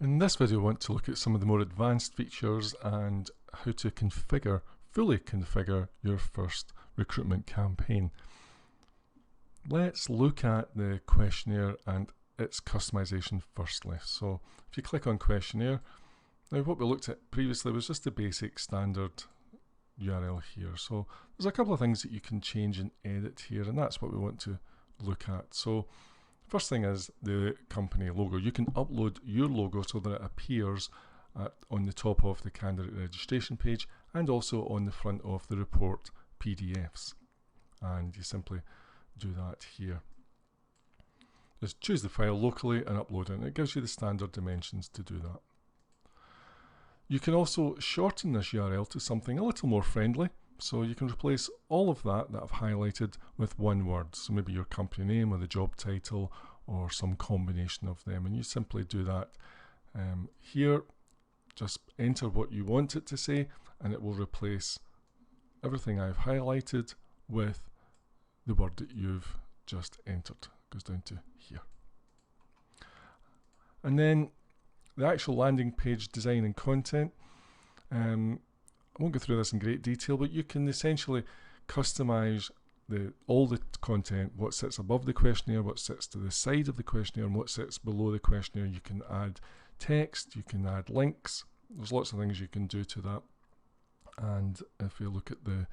In this video, I want to look at some of the more advanced features and how to fully configure your first recruitment campaign. Let's look at the questionnaire and its customization firstly. So if you click on questionnaire, now what we looked at previously was just the basic standard URL here. So there's a couple of things that you can change and edit here, and that's what we want to look at. So first thing is the company logo. You can upload your logo so that it appears on the top of the candidate registration page and also on the front of the report PDFs. And you simply do that here. Just choose the file locally and upload it, and it gives you the standard dimensions to do that. You can also shorten this URL to something a little more friendly. So you can replace all of that I've highlighted with one word. So maybe your company name or the job title or some combination of them. And you simply do that here. Just enter what you want it to say and it will replace everything I've highlighted with the word that you've just entered. It goes down to here. And then the actual landing page design and content. I won't go through this in great detail, but you can essentially customize all the content, what sits above the questionnaire, what sits to the side of the questionnaire, and what sits below the questionnaire. You can add text, you can add links. There's lots of things you can do to that. And if we look at the,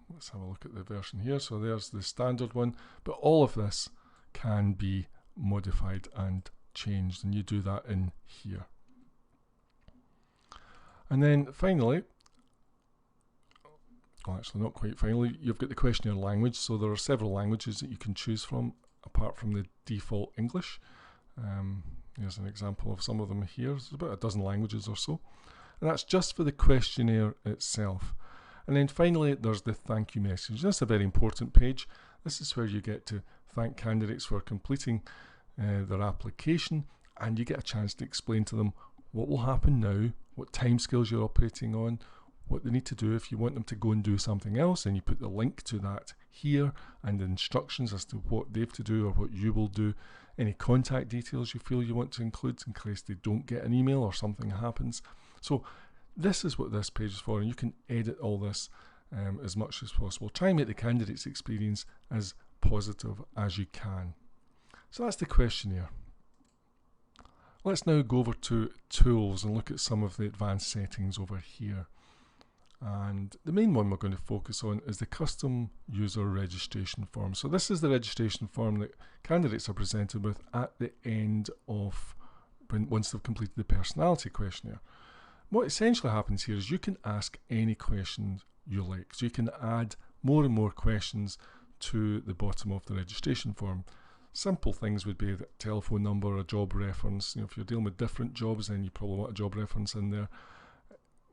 let's have a look at the version here. So there's the standard one, but all of this can be modified and changed, and you do that in here. And then finally, well actually not quite finally, you've got the questionnaire language. So there are several languages that you can choose from apart from the default English. Here's an example of some of them here. There's about a dozen languages or so. And that's just for the questionnaire itself. And then finally, there's the thank you message. That's a very important page. This is where you get to thank candidates for completing their application, and you get a chance to explain to them what will happen now, what timescales you're operating on, what they need to do if you want them to go and do something else, and you put the link to that here and the instructions as to what they have to do or what you will do, any contact details you feel you want to include in case they don't get an email or something happens. So this is what this page is for, and you can edit all this as much as possible. Try and make the candidate's experience as positive as you can. So that's the questionnaire. Let's now go over to tools and look at some of the advanced settings over here. And the main one we're going to focus on is the custom user registration form. So this is the registration form that candidates are presented with at the end of once they've completed the personality questionnaire. What essentially happens here is you can ask any questions you like. So you can add more and more questions to the bottom of the registration form. Simple things would be the telephone number, a job reference. You know, if you're dealing with different jobs, then you probably want a job reference in there.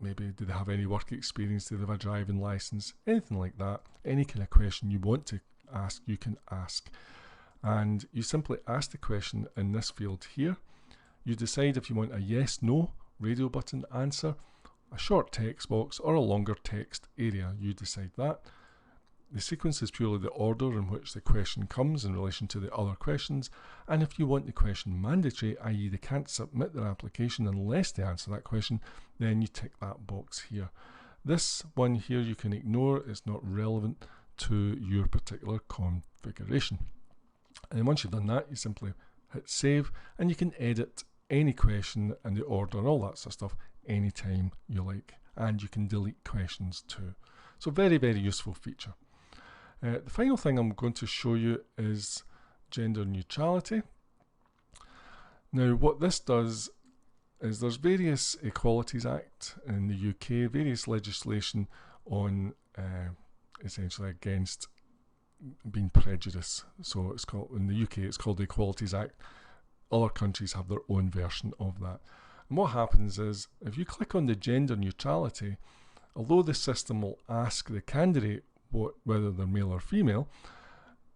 Maybe do they have any work experience? Do they have a driving license? Anything like that. Any kind of question you want to ask, you can ask. And you simply ask the question in this field here. You decide if you want a yes, no, radio button answer, a short text box, or a longer text area. You decide that. The sequence is purely the order in which the question comes in relation to the other questions, and if you want the question mandatory, i.e. they can't submit their application unless they answer that question, then you tick that box here. This one here you can ignore, it's not relevant to your particular configuration. And then once you've done that, you simply hit save, and you can edit any question and the order and all that sort of stuff anytime you like, and you can delete questions too. So very, very useful feature. The final thing I'm going to show you is gender neutrality. Now what this does is there's various Equalities Act in the UK, various legislation on essentially against being prejudiced. So it's called, in the UK it's called the Equalities Act. Other countries have their own version of that. And what happens is if you click on the gender neutrality, although the system will ask the candidate whether they're male or female,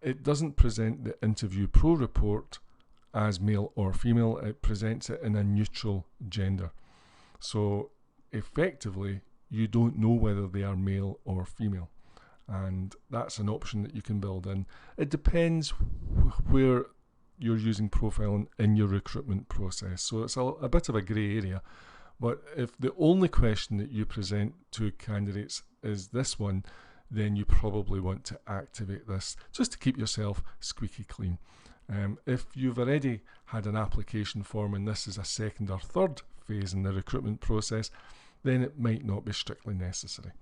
it doesn't present the Interview Pro report as male or female. It presents it in a neutral gender. So effectively, you don't know whether they are male or female. And that's an option that you can build in. It depends where you're using profiling in your recruitment process. So it's a bit of a grey area. But if the only question that you present to candidates is this one, then you probably want to activate this just to keep yourself squeaky clean. If you've already had an application form and this is a second or third phase in the recruitment process, then it might not be strictly necessary.